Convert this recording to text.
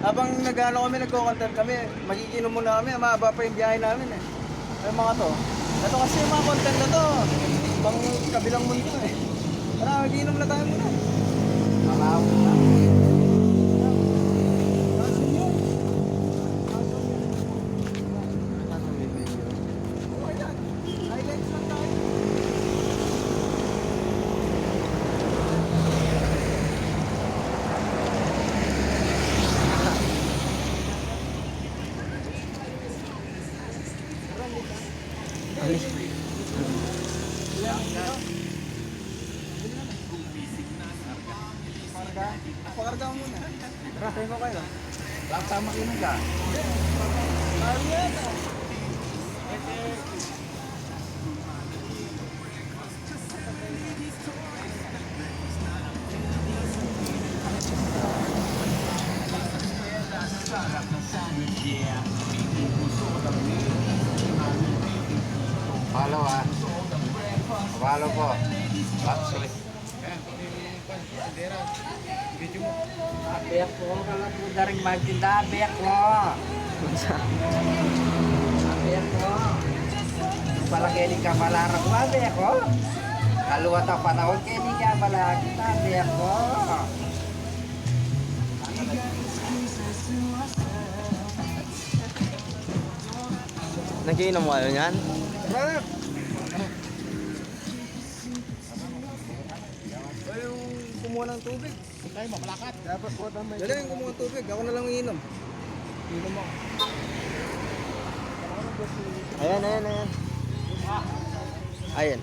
Habang nag-ano kami, nagko-content kami, magiginom muna kami, mahaba pa yung biyahe namin eh. Ay mga to. Ito kasi yung mga content na to, pang kabilang mundo eh. Tara, magiinom na tayo muna. Malaw na. Asan yun? Oh, ayan. Highlights lang tayo. Pakarga mo muna. Tara, tayo mo kayo. Lahat tama kayo ka. Ayan. Follow ah. Follow po. Sorry. Abek ko, kalau po daring magtinda, abek ko. Abek ko. Palagi ka malarang ko, abek ko. Kaluwat ang panahon, kaya di ka malagi, abek ko. Nagiinom mo kayo niyan? Ay, yung kumuha ng tubig. Tayo mapalakat. Dapat po tamay. Dali yung kumuha ng tubig. Ako na lang iinom. Iinom ako. Ayan, ayan, ayan. Ayan.